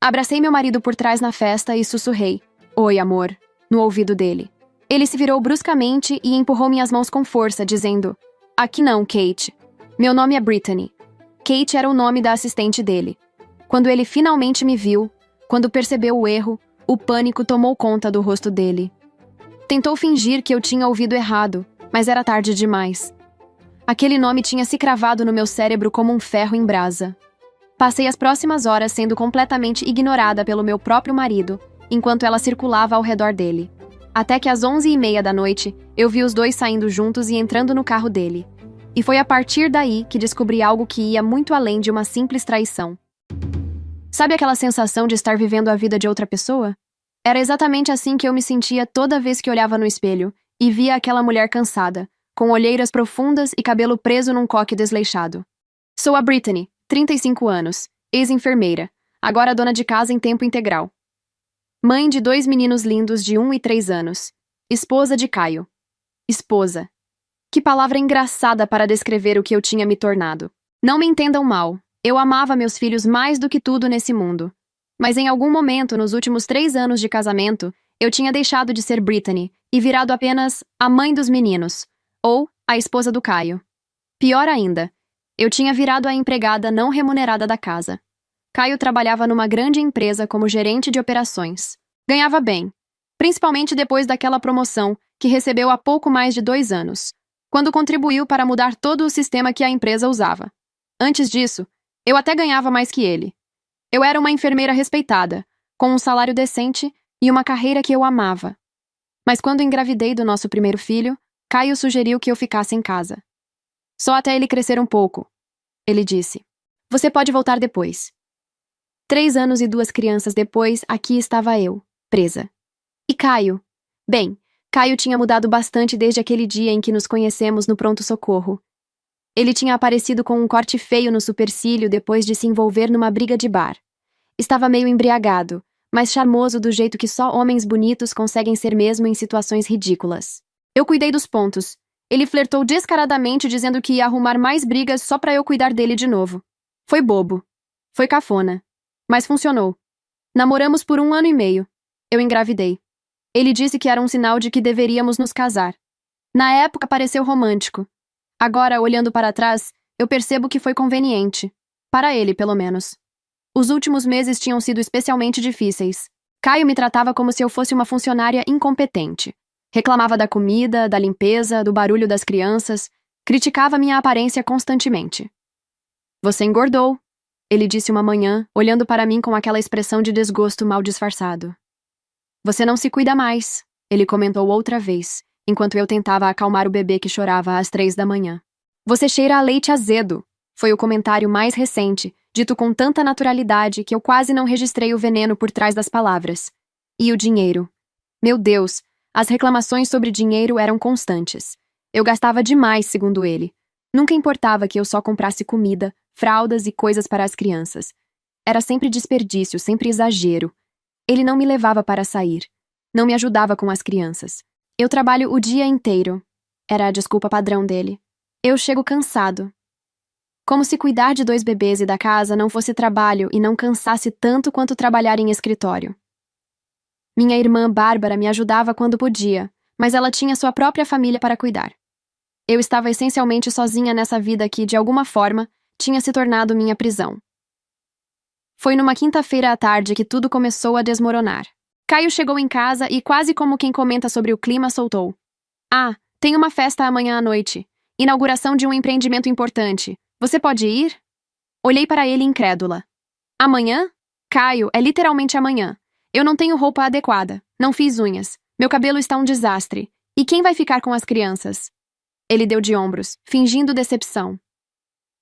Abracei meu marido por trás na festa e sussurrei, "Oi, amor", no ouvido dele. Ele se virou bruscamente e empurrou minhas mãos com força, dizendo, "Aqui não, Kate. Meu nome é Brittany." Kate era o nome da assistente dele. Quando ele finalmente me viu, quando percebeu o erro, o pânico tomou conta do rosto dele. Tentou fingir que eu tinha ouvido errado, mas era tarde demais. Aquele nome tinha se cravado no meu cérebro como um ferro em brasa. Passei as próximas horas sendo completamente ignorada pelo meu próprio marido, enquanto ela circulava ao redor dele. Até que às 11h30 da noite, eu vi os dois saindo juntos e entrando no carro dele. E foi a partir daí que descobri algo que ia muito além de uma simples traição. Sabe aquela sensação de estar vivendo a vida de outra pessoa? Era exatamente assim que eu me sentia toda vez que olhava no espelho e via aquela mulher cansada, com olheiras profundas e cabelo preso num coque desleixado. Sou a Brittany, 35 anos, ex-enfermeira, agora dona de casa em tempo integral. Mãe de 2 meninos lindos de 1 e 3 anos. Esposa de Caio. Esposa. Que palavra engraçada para descrever o que eu tinha me tornado. Não me entendam mal, eu amava meus filhos mais do que tudo nesse mundo. Mas em algum momento, nos últimos 3 anos de casamento, eu tinha deixado de ser Brittany e virado apenas a mãe dos meninos, ou a esposa do Caio. Pior ainda, eu tinha virado a empregada não remunerada da casa. Caio trabalhava numa grande empresa como gerente de operações. Ganhava bem, principalmente depois daquela promoção que recebeu há pouco mais de 2 anos, quando contribuiu para mudar todo o sistema que a empresa usava. Antes disso, eu até ganhava mais que ele. Eu era uma enfermeira respeitada, com um salário decente e uma carreira que eu amava. Mas quando engravidei do nosso primeiro filho, Caio sugeriu que eu ficasse em casa. Só até ele crescer um pouco, ele disse. Você pode voltar depois. 3 anos e 2 crianças depois, aqui estava eu, presa. E Caio? Bem, Caio tinha mudado bastante desde aquele dia em que nos conhecemos no pronto-socorro. Ele tinha aparecido com um corte feio no supercílio depois de se envolver numa briga de bar. Estava meio embriagado, mas charmoso do jeito que só homens bonitos conseguem ser mesmo em situações ridículas. Eu cuidei dos pontos. Ele flertou descaradamente dizendo que ia arrumar mais brigas só pra eu cuidar dele de novo. Foi bobo. Foi cafona. Mas funcionou. Namoramos por 1 ano e meio. Eu engravidei. Ele disse que era um sinal de que deveríamos nos casar. Na época pareceu romântico. Agora, olhando para trás, eu percebo que foi conveniente. Para ele, pelo menos. Os últimos meses tinham sido especialmente difíceis. Caio me tratava como se eu fosse uma funcionária incompetente. Reclamava da comida, da limpeza, do barulho das crianças. Criticava minha aparência constantemente. Você engordou, ele disse uma manhã, olhando para mim com aquela expressão de desgosto mal disfarçado. Você não se cuida mais, ele comentou outra vez, enquanto eu tentava acalmar o bebê que chorava às 3 da manhã. Você cheira a leite azedo, foi o comentário mais recente, dito com tanta naturalidade que eu quase não registrei o veneno por trás das palavras. E o dinheiro. Meu Deus, as reclamações sobre dinheiro eram constantes. Eu gastava demais, segundo ele. Nunca importava que eu só comprasse comida, fraldas e coisas para as crianças. Era sempre desperdício, sempre exagero. Ele não me levava para sair. Não me ajudava com as crianças. Eu trabalho o dia inteiro. Era a desculpa padrão dele. Eu chego cansado. Como se cuidar de 2 bebês e da casa não fosse trabalho e não cansasse tanto quanto trabalhar em escritório. Minha irmã Bárbara me ajudava quando podia, mas ela tinha sua própria família para cuidar. Eu estava essencialmente sozinha nessa vida que, de alguma forma, tinha se tornado minha prisão. Foi numa quinta-feira à tarde que tudo começou a desmoronar. Caio chegou em casa e, quase como quem comenta sobre o clima, soltou. Ah, tem uma festa amanhã à noite. Inauguração de um empreendimento importante. Você pode ir? Olhei para ele incrédula. Amanhã? Caio, é literalmente amanhã. Eu não tenho roupa adequada. Não fiz unhas. Meu cabelo está um desastre. E quem vai ficar com as crianças? Ele deu de ombros, fingindo decepção.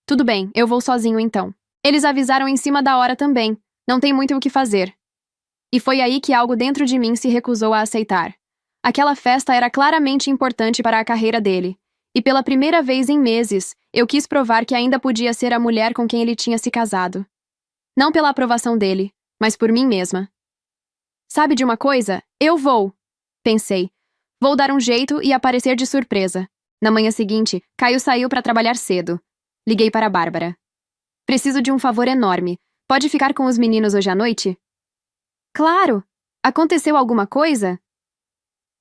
Tudo bem, eu vou sozinho então. Eles avisaram em cima da hora também. Não tem muito o que fazer. E foi aí que algo dentro de mim se recusou a aceitar. Aquela festa era claramente importante para a carreira dele. E pela primeira vez em meses, eu quis provar que ainda podia ser a mulher com quem ele tinha se casado. Não pela aprovação dele, mas por mim mesma. Sabe de uma coisa? Eu vou! Pensei. Vou dar um jeito e aparecer de surpresa. Na manhã seguinte, Caio saiu para trabalhar cedo. Liguei para Bárbara. Preciso de um favor enorme. Pode ficar com os meninos hoje à noite? Claro! Aconteceu alguma coisa?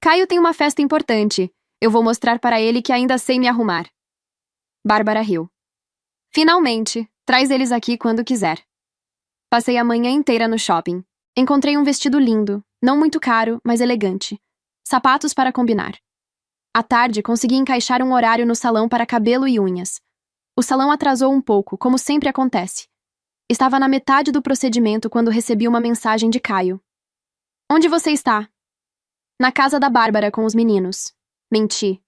Caio tem uma festa importante. Eu vou mostrar para ele que ainda sei me arrumar. Bárbara riu. Finalmente! Traz eles aqui quando quiser. Passei a manhã inteira no shopping. Encontrei um vestido lindo, não muito caro, mas elegante. Sapatos para combinar. À tarde, consegui encaixar um horário no salão para cabelo e unhas. O salão atrasou um pouco, como sempre acontece. Estava na metade do procedimento quando recebi uma mensagem de Caio. Onde você está? Na casa da Bárbara com os meninos. Menti.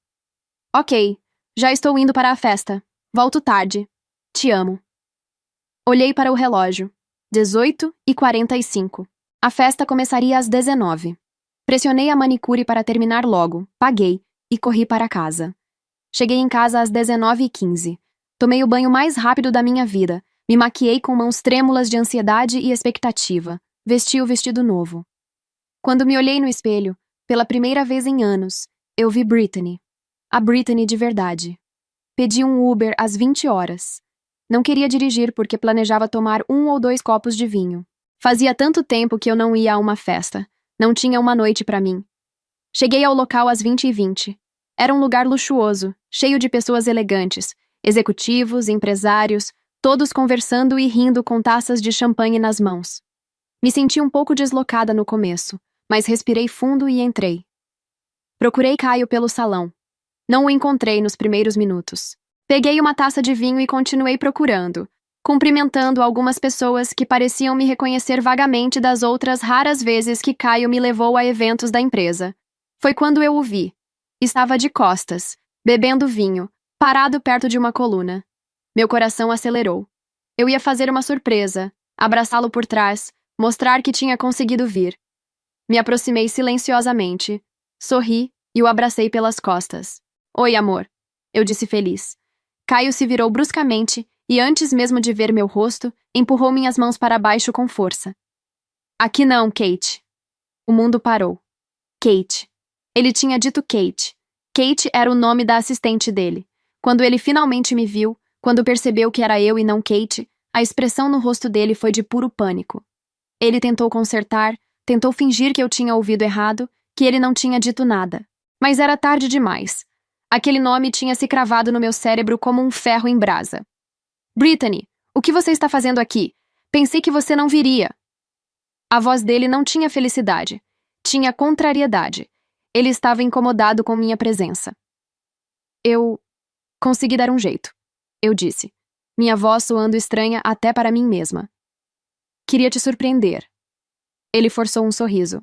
Ok, já estou indo para a festa. Volto tarde. Te amo. Olhei para o relógio. 18h45. A festa começaria às 19h. Pressionei a manicure para terminar logo, paguei e corri para casa. Cheguei em casa às 19h15. Tomei o banho mais rápido da minha vida. Me maquiei com mãos trêmulas de ansiedade e expectativa. Vesti o vestido novo. Quando me olhei no espelho, pela primeira vez em anos, eu vi Brittany. A Brittany de verdade. Pedi um Uber às 20 horas. Não queria dirigir porque planejava tomar 1 ou 2 copos de vinho. Fazia tanto tempo que eu não ia a uma festa. Não tinha uma noite para mim. Cheguei ao local às 20h20. Era um lugar luxuoso, cheio de pessoas elegantes, executivos, empresários, todos conversando e rindo com taças de champanhe nas mãos. Me senti um pouco deslocada no começo, mas respirei fundo e entrei. Procurei Caio pelo salão. Não o encontrei nos primeiros minutos. Peguei uma taça de vinho e continuei procurando, cumprimentando algumas pessoas que pareciam me reconhecer vagamente das outras raras vezes que Caio me levou a eventos da empresa. Foi quando eu o vi. Estava de costas, bebendo vinho, parado perto de uma coluna. Meu coração acelerou. Eu ia fazer uma surpresa, abraçá-lo por trás, mostrar que tinha conseguido vir. Me aproximei silenciosamente, sorri e o abracei pelas costas. Oi, amor, eu disse feliz. Caio se virou bruscamente e, antes mesmo de ver meu rosto, empurrou minhas mãos para baixo com força. Aqui não, Kate. O mundo parou. Kate. Ele tinha dito Kate. Kate era o nome da assistente dele. Quando ele finalmente me viu, quando percebeu que era eu e não Kate, a expressão no rosto dele foi de puro pânico. Ele tentou consertar, tentou fingir que eu tinha ouvido errado, que ele não tinha dito nada. Mas era tarde demais. Aquele nome tinha se cravado no meu cérebro como um ferro em brasa. Brittany, o que você está fazendo aqui? Pensei que você não viria. A voz dele não tinha felicidade. Tinha contrariedade. Ele estava incomodado com minha presença. Eu consegui dar um jeito, eu disse, minha voz soando estranha até para mim mesma. Queria te surpreender. Ele forçou um sorriso.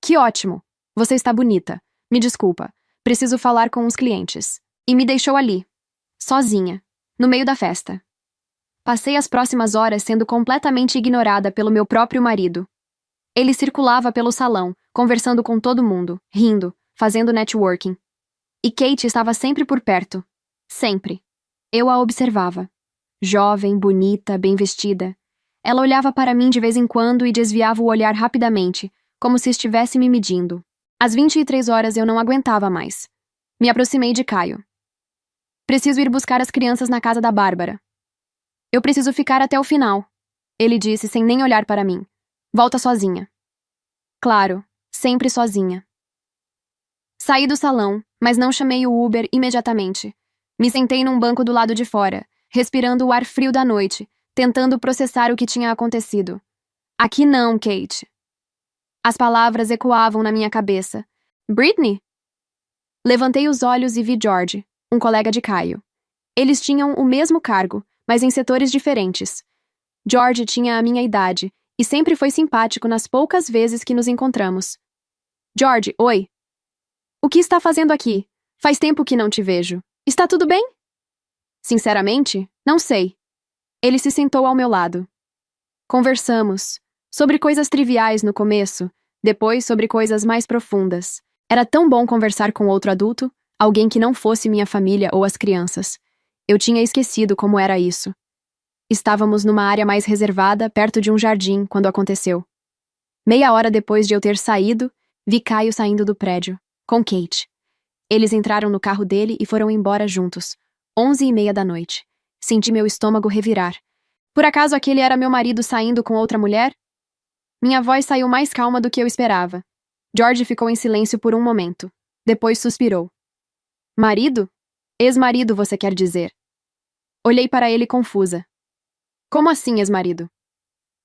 Que ótimo! Você está bonita. Me desculpa. Preciso falar com uns clientes. E me deixou ali, sozinha, no meio da festa. Passei as próximas horas sendo completamente ignorada pelo meu próprio marido. Ele circulava pelo salão, conversando com todo mundo, rindo, fazendo networking. E Kate estava sempre por perto. Sempre. Eu a observava. Jovem, bonita, bem vestida. Ela olhava para mim de vez em quando e desviava o olhar rapidamente, como se estivesse me medindo. Às 23 horas eu não aguentava mais. Me aproximei de Caio. Preciso ir buscar as crianças na casa da Bárbara. Eu preciso ficar até o final, ele disse sem nem olhar para mim. Volta sozinha. Claro, sempre sozinha. Saí do salão, mas não chamei o Uber imediatamente. Me sentei num banco do lado de fora, respirando o ar frio da noite, tentando processar o que tinha acontecido. Aqui não, Kate. As palavras ecoavam na minha cabeça. Brittany? Levantei os olhos e vi George, um colega de Caio. Eles tinham o mesmo cargo, mas em setores diferentes. George tinha a minha idade e sempre foi simpático nas poucas vezes que nos encontramos. George, oi. O que está fazendo aqui? Faz tempo que não te vejo. Está tudo bem? Sinceramente, não sei. Ele se sentou ao meu lado. Conversamos. Sobre coisas triviais no começo, depois sobre coisas mais profundas. Era tão bom conversar com outro adulto, alguém que não fosse minha família ou as crianças. Eu tinha esquecido como era isso. Estávamos numa área mais reservada, perto de um jardim, quando aconteceu. Meia hora depois de eu ter saído, vi Caio saindo do prédio, com Kate. Eles entraram no carro dele e foram embora juntos, 11h30 da noite. Senti meu estômago revirar. Por acaso aquele era meu marido saindo com outra mulher? Minha voz saiu mais calma do que eu esperava. George ficou em silêncio por um momento. Depois suspirou. Marido? Ex-marido, você quer dizer? Olhei para ele confusa. Como assim, ex-marido?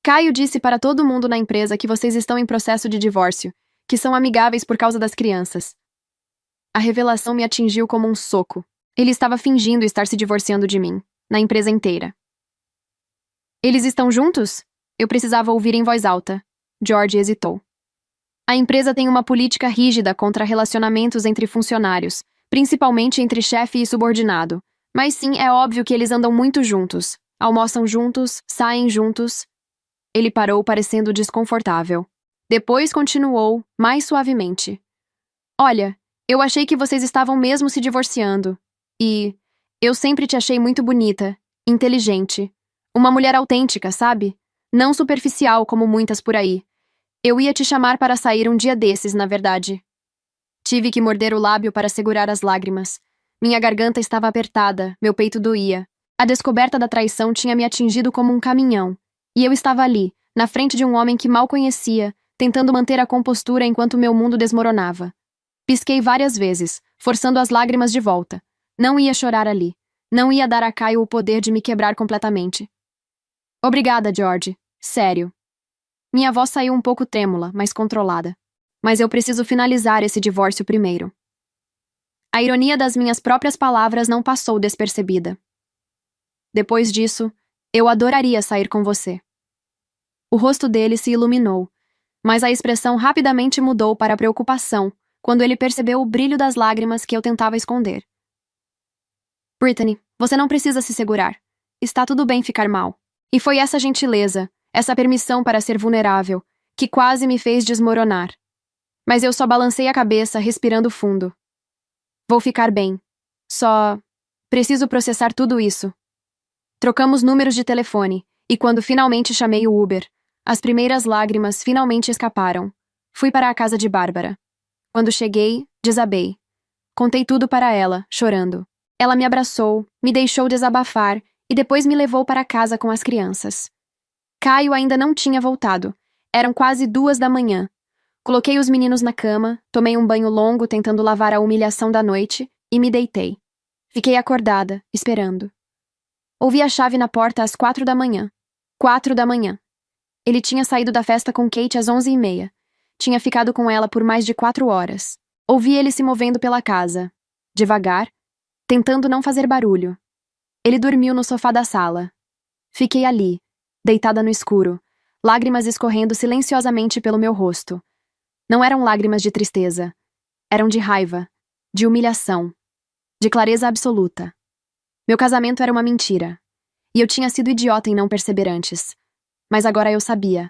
Caio disse para todo mundo na empresa que vocês estão em processo de divórcio, que são amigáveis por causa das crianças. A revelação me atingiu como um soco. Ele estava fingindo estar se divorciando de mim, na empresa inteira. Eles estão juntos? Eu precisava ouvir em voz alta. George hesitou. A empresa tem uma política rígida contra relacionamentos entre funcionários, principalmente entre chefe e subordinado. Mas sim, é óbvio que eles andam muito juntos. Almoçam juntos, saem juntos. Ele parou, parecendo desconfortável. Depois continuou, mais suavemente. Olha, eu achei que vocês estavam mesmo se divorciando. E eu sempre te achei muito bonita, inteligente. Uma mulher autêntica, sabe? Não superficial como muitas por aí. Eu ia te chamar para sair um dia desses, na verdade. Tive que morder o lábio para segurar as lágrimas. Minha garganta estava apertada, meu peito doía. A descoberta da traição tinha me atingido como um caminhão. E eu estava ali, na frente de um homem que mal conhecia, tentando manter a compostura enquanto meu mundo desmoronava. Pisquei várias vezes, forçando as lágrimas de volta. Não ia chorar ali. Não ia dar a Caio o poder de me quebrar completamente. Obrigada, George. Sério. Minha voz saiu um pouco trêmula, mas controlada. Mas eu preciso finalizar esse divórcio primeiro. A ironia das minhas próprias palavras não passou despercebida. Depois disso, eu adoraria sair com você. O rosto dele se iluminou, mas a expressão rapidamente mudou para preocupação quando ele percebeu o brilho das lágrimas que eu tentava esconder. Brittany, você não precisa se segurar. Está tudo bem ficar mal. E foi essa gentileza, essa permissão para ser vulnerável, que quase me fez desmoronar. Mas eu só balancei a cabeça, respirando fundo. Vou ficar bem. Só preciso processar tudo isso. Trocamos números de telefone, e quando finalmente chamei o Uber, as primeiras lágrimas finalmente escaparam. Fui para a casa de Bárbara. Quando cheguei, desabei. Contei tudo para ela, chorando. Ela me abraçou, me deixou desabafar e depois me levou para casa com as crianças. Caio ainda não tinha voltado. Eram quase 2 da manhã. Coloquei os meninos na cama, tomei um banho longo tentando lavar a humilhação da noite e me deitei. Fiquei acordada, esperando. Ouvi a chave na porta às 4 da manhã. 4 da manhã. Ele tinha saído da festa com Kate às 11h30. Tinha ficado com ela por mais de 4 horas. Ouvi ele se movendo pela casa. Devagar, tentando não fazer barulho. Ele dormiu no sofá da sala. Fiquei ali, deitada no escuro, lágrimas escorrendo silenciosamente pelo meu rosto. Não eram lágrimas de tristeza. Eram de raiva, de humilhação, de clareza absoluta. Meu casamento era uma mentira. E eu tinha sido idiota em não perceber antes. Mas agora eu sabia.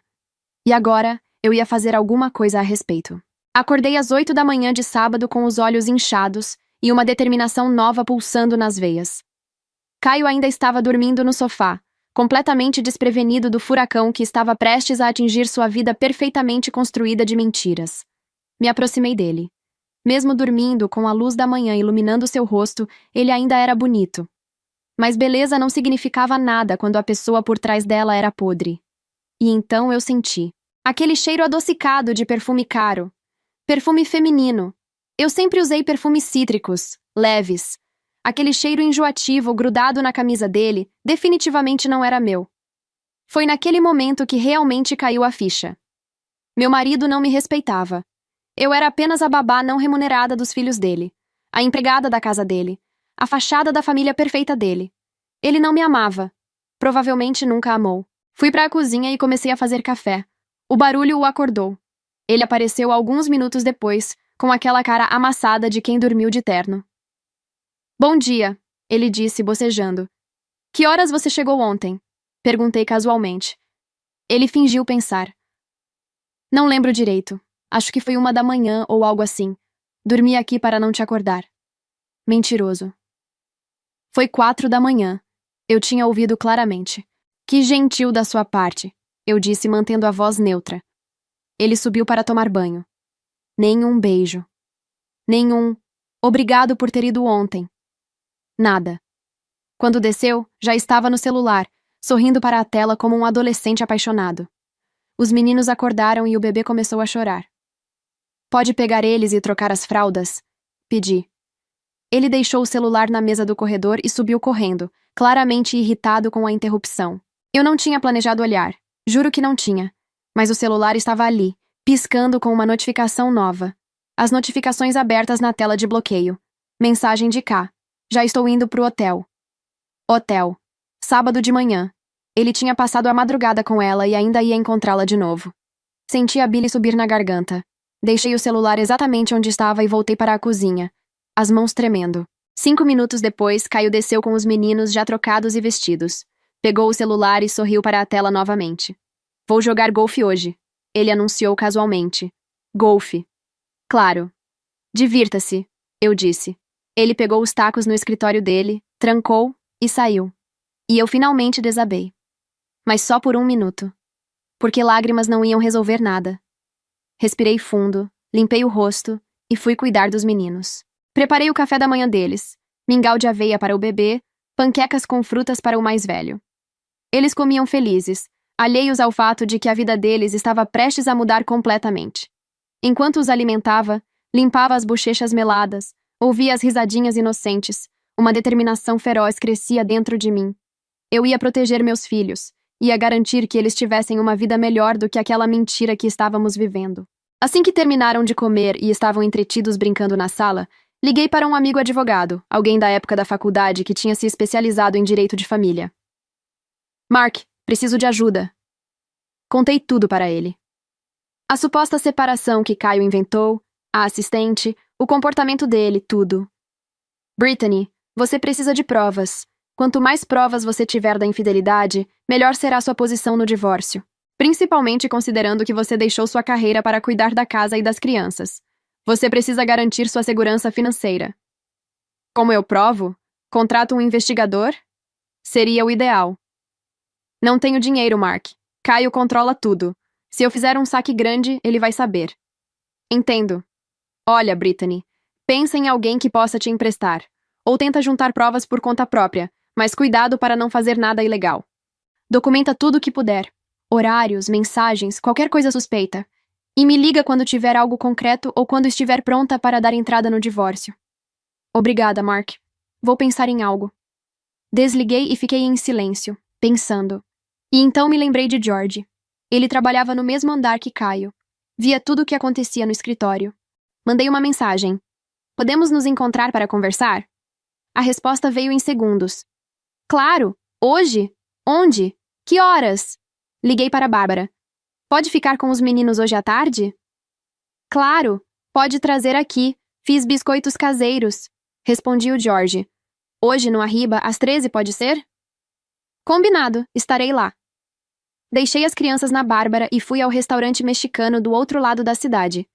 E agora eu ia fazer alguma coisa a respeito. Acordei às 8 da manhã de sábado com os olhos inchados e uma determinação nova pulsando nas veias. Caio ainda estava dormindo no sofá, completamente desprevenido do furacão que estava prestes a atingir sua vida perfeitamente construída de mentiras. Me aproximei dele. Mesmo dormindo, com a luz da manhã iluminando seu rosto, ele ainda era bonito. Mas beleza não significava nada quando a pessoa por trás dela era podre. E então eu senti aquele cheiro adocicado de perfume caro. Perfume feminino. Eu sempre usei perfumes cítricos, leves. Aquele cheiro enjoativo grudado na camisa dele definitivamente não era meu. Foi naquele momento que realmente caiu a ficha. Meu marido não me respeitava. Eu era apenas a babá não remunerada dos filhos dele, a empregada da casa dele, a fachada da família perfeita dele. Ele não me amava. Provavelmente nunca amou. Fui para a cozinha e comecei a fazer café. O barulho o acordou. Ele apareceu alguns minutos depois, com aquela cara amassada de quem dormiu de terno. Bom dia, ele disse, bocejando. Que horas você chegou ontem? Perguntei casualmente. Ele fingiu pensar. Não lembro direito. Acho que foi 1 da manhã ou algo assim. Dormi aqui para não te acordar. Mentiroso. Foi 4 da manhã. Eu tinha ouvido claramente. Que gentil da sua parte, eu disse mantendo a voz neutra. Ele subiu para tomar banho. Nenhum beijo. Nenhum obrigado por ter ido ontem. Nada. Quando desceu, já estava no celular, sorrindo para a tela como um adolescente apaixonado. Os meninos acordaram e o bebê começou a chorar. Pode pegar eles e trocar as fraldas? Pedi. Ele deixou o celular na mesa do corredor e subiu correndo, claramente irritado com a interrupção. Eu não tinha planejado olhar. Juro que não tinha. Mas o celular estava ali, piscando com uma notificação nova. As notificações abertas na tela de bloqueio. Mensagem de K. Já estou indo pro hotel. Hotel. Sábado de manhã. Ele tinha passado a madrugada com ela e ainda ia encontrá-la de novo. Senti a bile subir na garganta. Deixei o celular exatamente onde estava e voltei para a cozinha, as mãos tremendo. 5 minutos depois, Caio desceu com os meninos já trocados e vestidos. Pegou o celular e sorriu para a tela novamente. Vou jogar golfe hoje, ele anunciou casualmente. Golfe. Claro. Divirta-se, eu disse. Ele pegou os tacos no escritório dele, trancou e saiu. E eu finalmente desabei. Mas só por 1 minuto. Porque lágrimas não iam resolver nada. Respirei fundo, limpei o rosto e fui cuidar dos meninos. Preparei o café da manhã deles, mingau de aveia para o bebê, panquecas com frutas para o mais velho. Eles comiam felizes, alheios ao fato de que a vida deles estava prestes a mudar completamente. Enquanto os alimentava, limpava as bochechas meladas, ouvia as risadinhas inocentes, uma determinação feroz crescia dentro de mim. Eu ia proteger meus filhos, ia garantir que eles tivessem uma vida melhor do que aquela mentira que estávamos vivendo. Assim que terminaram de comer e estavam entretidos brincando na sala, liguei para um amigo advogado, alguém da época da faculdade que tinha se especializado em direito de família. Mark, preciso de ajuda. Contei tudo para ele. A suposta separação que Caio inventou, a assistente, o comportamento dele, tudo. Brittany, você precisa de provas. Quanto mais provas você tiver da infidelidade, melhor será sua posição no divórcio. Principalmente considerando que você deixou sua carreira para cuidar da casa e das crianças. Você precisa garantir sua segurança financeira. Como eu provo? Contrato um investigador? Seria o ideal. Não tenho dinheiro, Mark. Caio controla tudo. Se eu fizer um saque grande, ele vai saber. Entendo. Olha, Brittany, pensa em alguém que possa te emprestar. Ou tenta juntar provas por conta própria, mas cuidado para não fazer nada ilegal. Documenta tudo o que puder. Horários, mensagens, qualquer coisa suspeita. E me liga quando tiver algo concreto ou quando estiver pronta para dar entrada no divórcio. Obrigada, Mark. Vou pensar em algo. Desliguei e fiquei em silêncio, pensando. E então me lembrei de George. Ele trabalhava no mesmo andar que Caio. Via tudo o que acontecia no escritório. Mandei uma mensagem. Podemos nos encontrar para conversar? A resposta veio em segundos. Claro! Hoje? Onde? Que horas? Liguei para Bárbara. Pode ficar com os meninos hoje à tarde? Claro! Pode trazer aqui. Fiz biscoitos caseiros. Respondi o George. Hoje no Arriba, às 13 pode ser? Combinado, estarei lá. Deixei as crianças na Bárbara e fui ao restaurante mexicano do outro lado da cidade.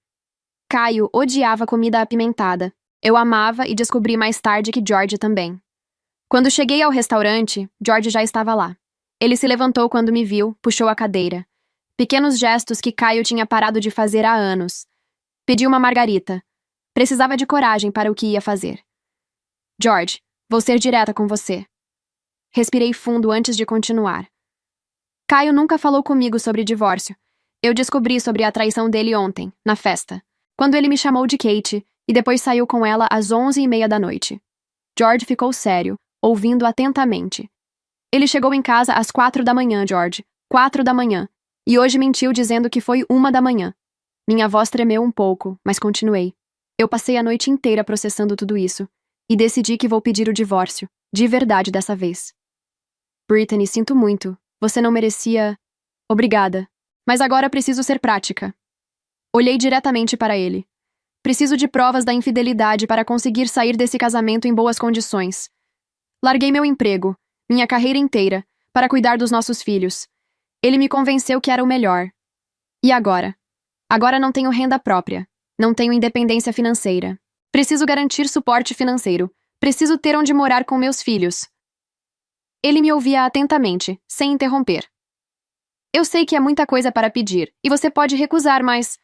Caio odiava comida apimentada. Eu amava e descobri mais tarde que George também. Quando cheguei ao restaurante, George já estava lá. Ele se levantou quando me viu, puxou a cadeira. Pequenos gestos que Caio tinha parado de fazer há anos. Pediu uma margarita. Precisava de coragem para o que ia fazer. George, vou ser direta com você. Respirei fundo antes de continuar. Caio nunca falou comigo sobre divórcio. Eu descobri sobre a traição dele ontem, na festa, quando ele me chamou de Kate e depois saiu com ela às 11h30 da noite. George ficou sério, ouvindo atentamente. Ele chegou em casa às 4 da manhã, George. 4 da manhã. E hoje mentiu dizendo que foi 1 da manhã. Minha voz tremeu um pouco, mas continuei. Eu passei a noite inteira processando tudo isso. E decidi que vou pedir o divórcio. De verdade dessa vez. Brittany, sinto muito. Você não merecia... Obrigada. Mas agora preciso ser prática. Olhei diretamente para ele. Preciso de provas da infidelidade para conseguir sair desse casamento em boas condições. Larguei meu emprego, minha carreira inteira, para cuidar dos nossos filhos. Ele me convenceu que era o melhor. E agora? Agora não tenho renda própria. Não tenho independência financeira. Preciso garantir suporte financeiro. Preciso ter onde morar com meus filhos. Ele me ouvia atentamente, sem interromper. Eu sei que é muita coisa para pedir, e você pode recusar, mas...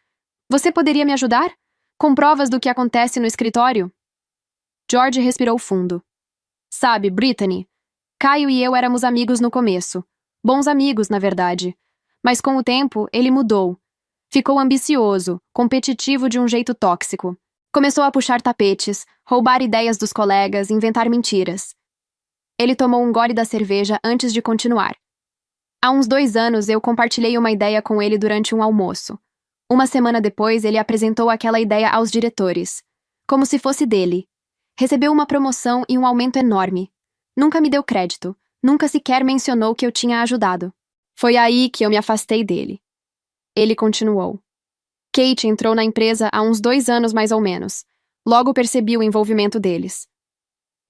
Você poderia me ajudar? Com provas do que acontece no escritório? George respirou fundo. Sabe, Brittany, Caio e eu éramos amigos no começo. Bons amigos, na verdade. Mas com o tempo, ele mudou. Ficou ambicioso, competitivo de um jeito tóxico. Começou a puxar tapetes, roubar ideias dos colegas, inventar mentiras. Ele tomou um gole da cerveja antes de continuar. Há uns 2 anos, eu compartilhei uma ideia com ele durante um almoço. Uma semana depois, ele apresentou aquela ideia aos diretores. Como se fosse dele. Recebeu uma promoção e um aumento enorme. Nunca me deu crédito. Nunca sequer mencionou que eu tinha ajudado. Foi aí que eu me afastei dele. Ele continuou. Kate entrou na empresa há uns 2 anos mais ou menos. Logo percebi o envolvimento deles.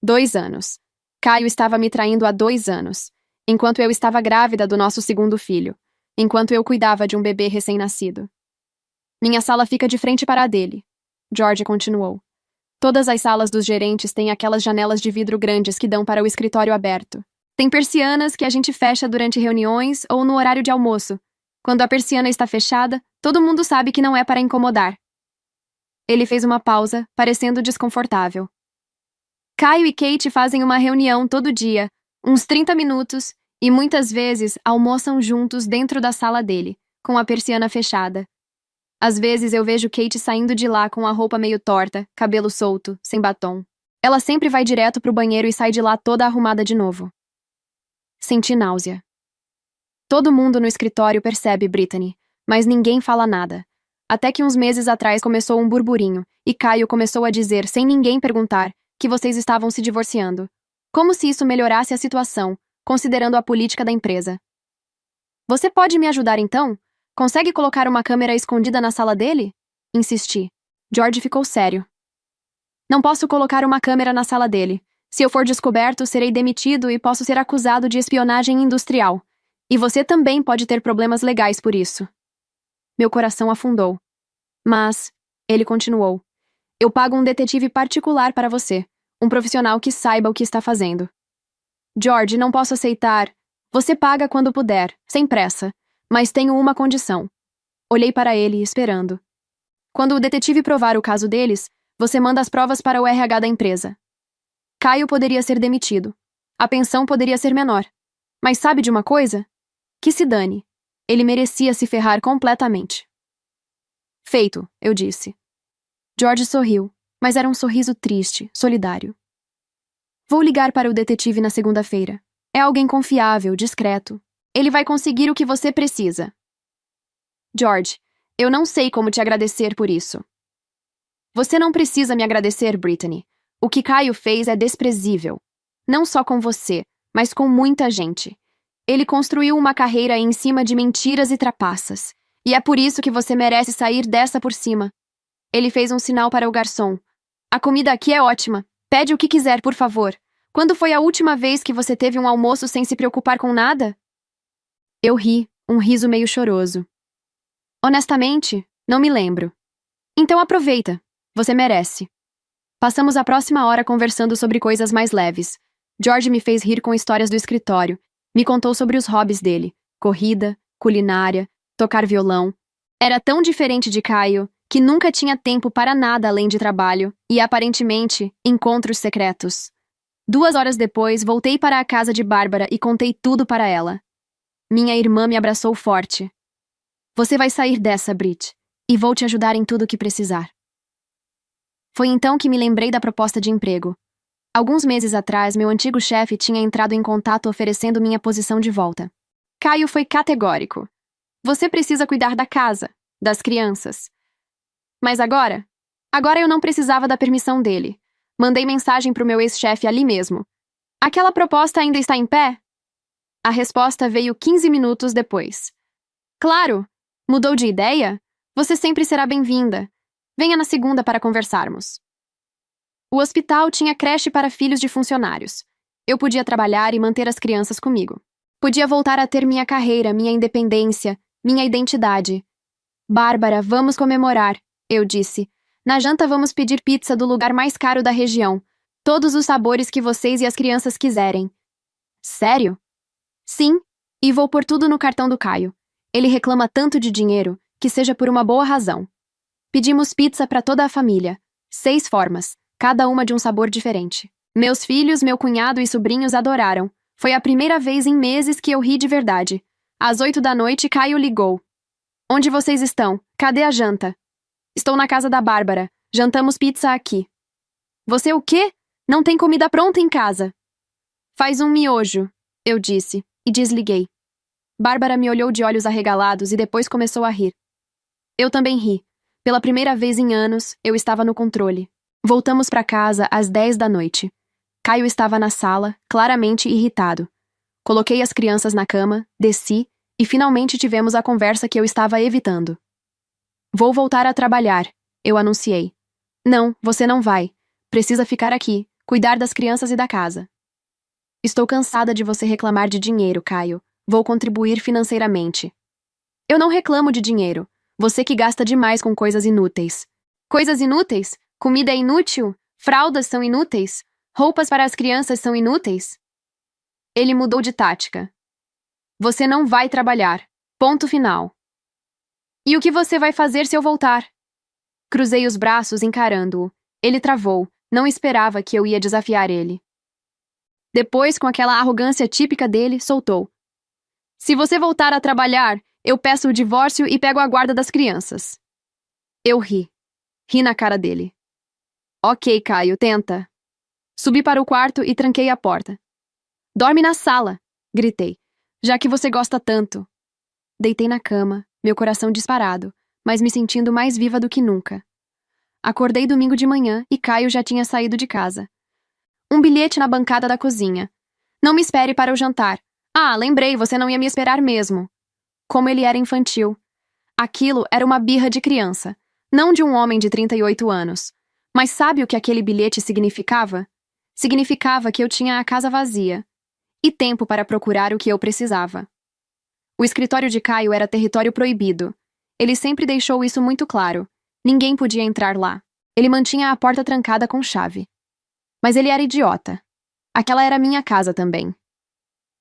2 anos. Caio estava me traindo há 2 anos, enquanto eu estava grávida do nosso segundo filho, enquanto eu cuidava de um bebê recém-nascido. Minha sala fica de frente para a dele. George continuou. Todas as salas dos gerentes têm aquelas janelas de vidro grandes que dão para o escritório aberto. Tem persianas que a gente fecha durante reuniões ou no horário de almoço. Quando a persiana está fechada, todo mundo sabe que não é para incomodar. Ele fez uma pausa, parecendo desconfortável. Caio e Kate fazem uma reunião todo dia, uns 30 minutos, e muitas vezes almoçam juntos dentro da sala dele, com a persiana fechada. Às vezes eu vejo Kate saindo de lá com a roupa meio torta, cabelo solto, sem batom. Ela sempre vai direto pro banheiro e sai de lá toda arrumada de novo. Senti náusea. Todo mundo no escritório percebe Brittany, mas ninguém fala nada. Até que uns meses atrás começou um burburinho, e Caio começou a dizer, sem ninguém perguntar, que vocês estavam se divorciando. Como se isso melhorasse a situação, considerando a política da empresa. Você pode me ajudar então? Consegue colocar uma câmera escondida na sala dele? Insisti. George ficou sério. Não posso colocar uma câmera na sala dele. Se eu for descoberto, serei demitido e posso ser acusado de espionagem industrial. E você também pode ter problemas legais por isso. Meu coração afundou. Mas, ele continuou, eu pago um detetive particular para você, um profissional que saiba o que está fazendo. George, não posso aceitar. Você paga quando puder, sem pressa, mas tenho uma condição. Olhei para ele, esperando. Quando o detetive provar o caso deles, você manda as provas para o RH da empresa. Caio poderia ser demitido. A pensão poderia ser menor. Mas sabe de uma coisa? Que se dane. Ele merecia se ferrar completamente. Feito, eu disse. George sorriu, mas era um sorriso triste, solidário. Vou ligar para o detetive na segunda-feira. É alguém confiável, discreto. Ele vai conseguir o que você precisa. George, eu não sei como te agradecer por isso. Você não precisa me agradecer, Brittany. O que Caio fez é desprezível. Não só com você, mas com muita gente. Ele construiu uma carreira em cima de mentiras e trapaças. E é por isso que você merece sair dessa por cima. Ele fez um sinal para o garçom. A comida aqui é ótima. Pede o que quiser, por favor. Quando foi a última vez que você teve um almoço sem se preocupar com nada? Eu ri, um riso meio choroso. Honestamente, não me lembro. Então aproveita. Você merece. Passamos a próxima hora conversando sobre coisas mais leves. George me fez rir com histórias do escritório. Me contou sobre os hobbies dele. Corrida, culinária, tocar violão. Era tão diferente de Caio que nunca tinha tempo para nada além de trabalho e, aparentemente, encontros secretos. 2 horas depois, voltei para a casa de Bárbara e contei tudo para ela. Minha irmã me abraçou forte. Você vai sair dessa, Brit, e vou te ajudar em tudo o que precisar. Foi então que me lembrei da proposta de emprego. Alguns meses atrás, meu antigo chefe tinha entrado em contato oferecendo minha posição de volta. Caio foi categórico. Você precisa cuidar da casa, das crianças. Mas agora? Agora eu não precisava da permissão dele. Mandei mensagem para o meu ex-chefe ali mesmo. Aquela proposta ainda está em pé? A resposta veio 15 minutos depois. Claro! Mudou de ideia? Você sempre será bem-vinda. Venha na segunda para conversarmos. O hospital tinha creche para filhos de funcionários. Eu podia trabalhar e manter as crianças comigo. Podia voltar a ter minha carreira, minha independência, minha identidade. Bárbara, vamos comemorar, eu disse. Na janta vamos pedir pizza do lugar mais caro da região. Todos os sabores que vocês e as crianças quiserem. Sério? Sim, e vou pôr tudo no cartão do Caio. Ele reclama tanto de dinheiro, que seja por uma boa razão. Pedimos pizza para toda a família. 6 formas, cada uma de um sabor diferente. Meus filhos, meu cunhado e sobrinhos adoraram. Foi a primeira vez em meses que eu ri de verdade. Às 8 da noite, Caio ligou. Onde vocês estão? Cadê a janta? Estou na casa da Bárbara. Jantamos pizza aqui. Você o quê? Não tem comida pronta em casa. Faz um miojo, eu disse, e desliguei. Bárbara me olhou de olhos arregalados e depois começou a rir. Eu também ri. Pela primeira vez em anos, eu estava no controle. Voltamos para casa às 10 da noite. Caio estava na sala, claramente irritado. Coloquei as crianças na cama, desci e finalmente tivemos a conversa que eu estava evitando. Vou voltar a trabalhar, eu anunciei. Não, você não vai. Precisa ficar aqui, cuidar das crianças e da casa. Estou cansada de você reclamar de dinheiro, Caio. Vou contribuir financeiramente. Eu não reclamo de dinheiro. Você que gasta demais com coisas inúteis. Coisas inúteis? Comida é inútil? Fraldas são inúteis? Roupas para as crianças são inúteis? Ele mudou de tática. Você não vai trabalhar. Ponto final. E o que você vai fazer se eu voltar? Cruzei os braços encarando-o. Ele travou. Não esperava que eu ia desafiar ele. Depois, com aquela arrogância típica dele, soltou. Se você voltar a trabalhar, eu peço o divórcio e pego a guarda das crianças. Eu ri. Ri na cara dele. Ok, Caio, tenta. Subi para o quarto e tranquei a porta. Dorme na sala, gritei, já que você gosta tanto. Deitei na cama, meu coração disparado, mas me sentindo mais viva do que nunca. Acordei domingo de manhã e Caio já tinha saído de casa. Um bilhete na bancada da cozinha. Não me espere para o jantar. Ah, lembrei, você não ia me esperar mesmo. Como ele era infantil. Aquilo era uma birra de criança, não de um homem de 38 anos. Mas sabe o que aquele bilhete significava? Significava que eu tinha a casa vazia e tempo para procurar o que eu precisava. O escritório de Caio era território proibido. Ele sempre deixou isso muito claro. Ninguém podia entrar lá. Ele mantinha a porta trancada com chave. Mas ele era idiota. Aquela era minha casa também.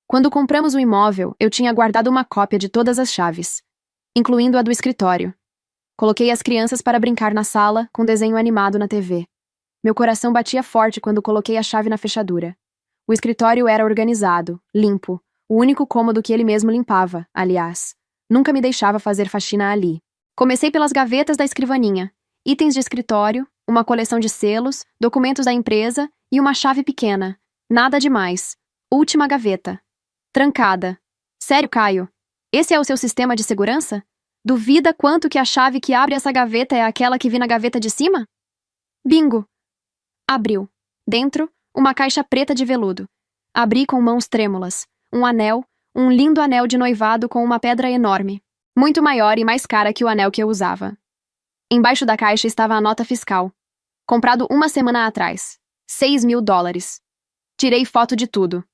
Quando compramos o imóvel, eu tinha guardado uma cópia de todas as chaves, incluindo a do escritório. Coloquei as crianças para brincar na sala, com desenho animado na TV. Meu coração batia forte quando coloquei a chave na fechadura. O escritório era organizado, limpo, o único cômodo que ele mesmo limpava, aliás. Nunca me deixava fazer faxina ali. Comecei pelas gavetas da escrivaninha, itens de escritório, uma coleção de selos, documentos da empresa e uma chave pequena. Nada demais. Última gaveta. Trancada. Sério, Caio? Esse é o seu sistema de segurança? Duvida quanto que a chave que abre essa gaveta é aquela que vi na gaveta de cima? Bingo! Abriu. Dentro, uma caixa preta de veludo. Abri com mãos trêmulas. Um anel, um lindo anel de noivado com uma pedra enorme. Muito maior e mais cara que o anel que eu usava. Embaixo da caixa estava a nota fiscal. Comprado uma semana atrás. $6.000. Tirei foto de tudo.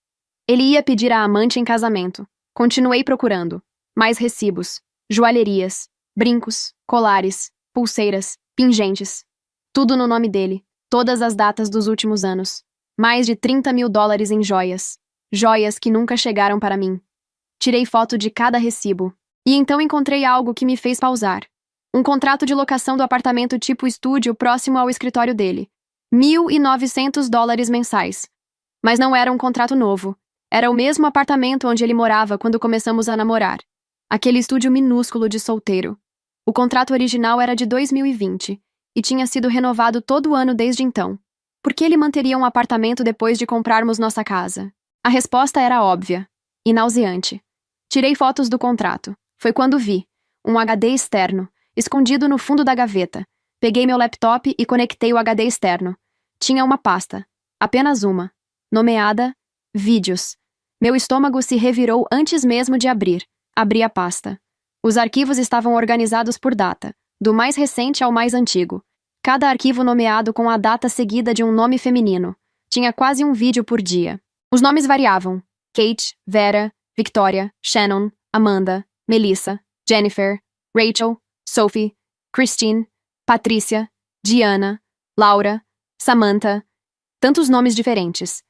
Ele ia pedir a amante em casamento. Continuei procurando. Mais recibos. Joalherias. Brincos. Colares. Pulseiras. Pingentes. Tudo no nome dele. Todas as datas dos últimos anos. Mais de $30.000 em joias. Joias que nunca chegaram para mim. Tirei foto de cada recibo. E então encontrei algo que me fez pausar. Um contrato de locação do apartamento tipo estúdio próximo ao escritório dele. $1.900 mensais. Mas não era um contrato novo. Era o mesmo apartamento onde ele morava quando começamos a namorar. Aquele estúdio minúsculo de solteiro. O contrato original era de 2020 e tinha sido renovado todo ano desde então. Por que ele manteria um apartamento depois de comprarmos nossa casa? A resposta era óbvia e nauseante. Tirei fotos do contrato. Foi quando vi um HD externo, escondido no fundo da gaveta. Peguei meu laptop e conectei o HD externo. Tinha uma pasta, apenas uma, nomeada Vídeos. Meu estômago se revirou antes mesmo de abrir. Abri a pasta. Os arquivos estavam organizados por data, do mais recente ao mais antigo. Cada arquivo nomeado com a data seguida de um nome feminino. Tinha quase um vídeo por dia. Os nomes variavam: Kate, Vera, Victoria, Shannon, Amanda, Melissa, Jennifer, Rachel, Sophie, Christine, Patrícia, Diana, Laura, Samantha. Tantos nomes diferentes.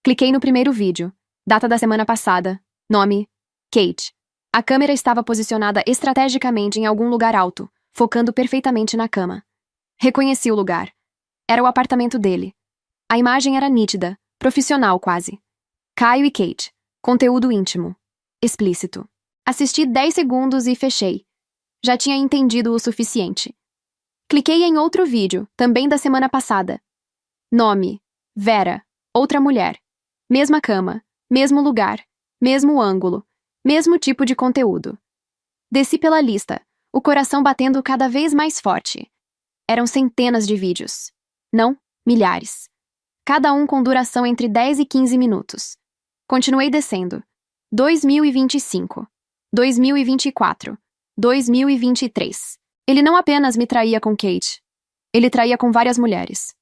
Cliquei no primeiro vídeo. Data da semana passada. Nome: Kate. A câmera estava posicionada estrategicamente em algum lugar alto, focando perfeitamente na cama. Reconheci o lugar. Era o apartamento dele. A imagem era nítida, profissional quase. Caio e Kate. Conteúdo íntimo. Explícito. Assisti 10 segundos e fechei. Já tinha entendido o suficiente. Cliquei em outro vídeo, também da semana passada. Nome: Vera, outra mulher. Mesma cama, mesmo lugar, mesmo ângulo, mesmo tipo de conteúdo. Desci pela lista, o coração batendo cada vez mais forte. Eram centenas de vídeos. Não, milhares. Cada um com duração entre 10 e 15 minutos. Continuei descendo. 2025, 2024, 2023. Ele não apenas me traía com Kate. Ele traía com várias mulheres.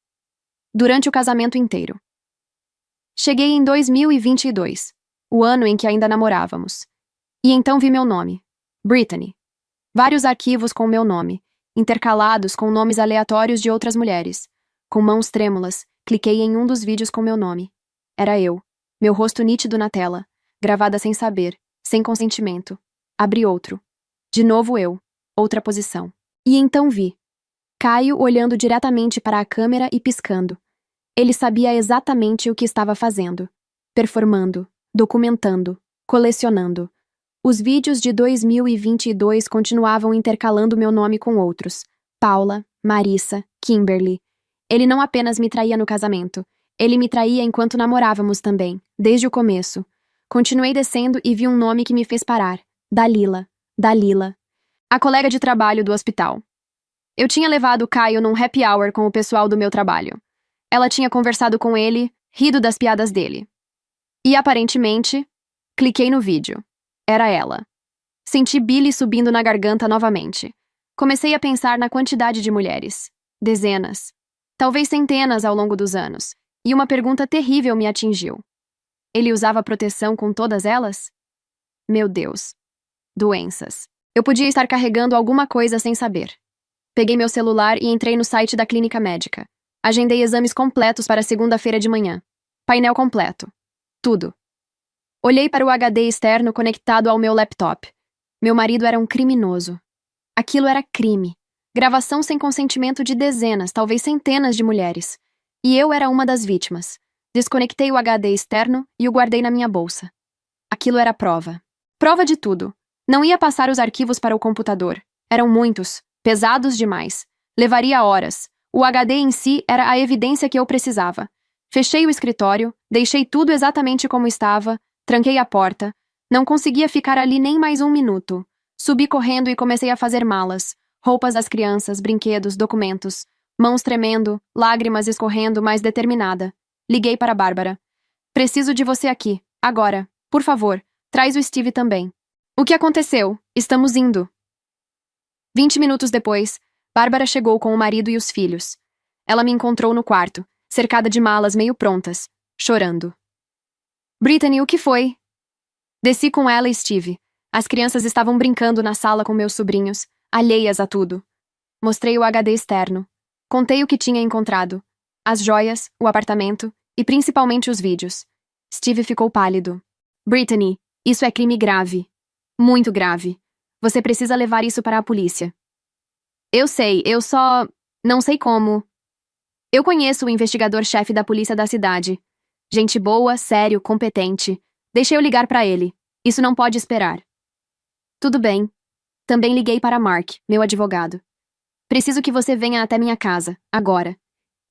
Durante o casamento inteiro. Cheguei em 2022, o ano em que ainda namorávamos. E então vi meu nome. Brittany. Vários arquivos com meu nome, intercalados com nomes aleatórios de outras mulheres. Com mãos trêmulas, cliquei em um dos vídeos com meu nome. Era eu, meu rosto nítido na tela, gravada sem saber, sem consentimento. Abri outro. De novo eu, outra posição. E então vi. Caio olhando diretamente para a câmera e piscando. Ele sabia exatamente o que estava fazendo. Performando, documentando, colecionando. Os vídeos de 2022 continuavam intercalando meu nome com outros. Paula, Marissa, Kimberly. Ele não apenas me traía no casamento. Ele me traía enquanto namorávamos também, desde o começo. Continuei descendo e vi um nome que me fez parar. Dalila. Dalila. A colega de trabalho do hospital. Eu tinha levado Caio num happy hour com o pessoal do meu trabalho. Ela tinha conversado com ele, rido das piadas dele. E, aparentemente, cliquei no vídeo. Era ela. Senti Billy subindo na garganta novamente. Comecei a pensar na quantidade de mulheres. Dezenas. Talvez centenas ao longo dos anos. E uma pergunta terrível me atingiu. Ele usava proteção com todas elas? Meu Deus. Doenças. Eu podia estar carregando alguma coisa sem saber. Peguei meu celular e entrei no site da clínica médica. Agendei exames completos para segunda-feira de manhã. Painel completo. Tudo. Olhei para o HD externo conectado ao meu laptop. Meu marido era um criminoso. Aquilo era crime. Gravação sem consentimento de dezenas, talvez centenas de mulheres. E eu era uma das vítimas. Desconectei o HD externo e o guardei na minha bolsa. Aquilo era prova. Prova de tudo. Não ia passar os arquivos para o computador. Eram muitos, pesados demais. Levaria horas. O HD em si era a evidência que eu precisava. Fechei o escritório, deixei tudo exatamente como estava, tranquei a porta. Não conseguia ficar ali nem mais um minuto. Subi correndo e comecei a fazer malas. Roupas das crianças, brinquedos, documentos. Mãos tremendo, lágrimas escorrendo, mas determinada. Liguei para Bárbara. Preciso de você aqui, agora. Por favor, traz o Steve também. O que aconteceu? Estamos indo. 20 minutos depois, Bárbara chegou com o marido e os filhos. Ela me encontrou no quarto, cercada de malas meio prontas, chorando. Brittany, o que foi? Desci com ela e Steve. As crianças estavam brincando na sala com meus sobrinhos, alheias a tudo. Mostrei o HD externo. Contei o que tinha encontrado. As joias, o apartamento e principalmente os vídeos. Steve ficou pálido. Brittany, isso é crime grave. Muito grave. Você precisa levar isso para a polícia. Eu sei, eu só... não sei como. Eu conheço o investigador-chefe da polícia da cidade. Gente boa, sério, competente. Deixei eu ligar para ele. Isso não pode esperar. Tudo bem. Também liguei para Mark, meu advogado. Preciso que você venha até minha casa, agora.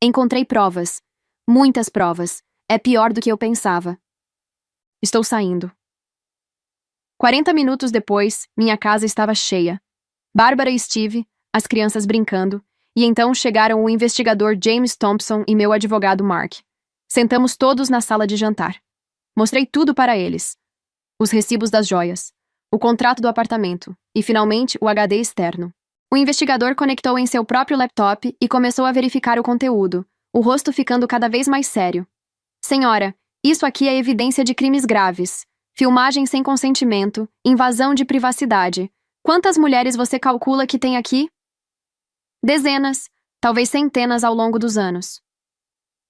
Encontrei provas. Muitas provas. É pior do que eu pensava. Estou saindo. 40 minutos depois, minha casa estava cheia. Bárbara e Steve, as crianças brincando, e então chegaram o investigador James Thompson e meu advogado Mark. Sentamos todos na sala de jantar. Mostrei tudo para eles. Os recibos das joias, o contrato do apartamento e, finalmente, o HD externo. O investigador conectou em seu próprio laptop e começou a verificar o conteúdo, o rosto ficando cada vez mais sério. Senhora, isso aqui é evidência de crimes graves. Filmagem sem consentimento, invasão de privacidade. Quantas mulheres você calcula que tem aqui? Dezenas, talvez centenas ao longo dos anos.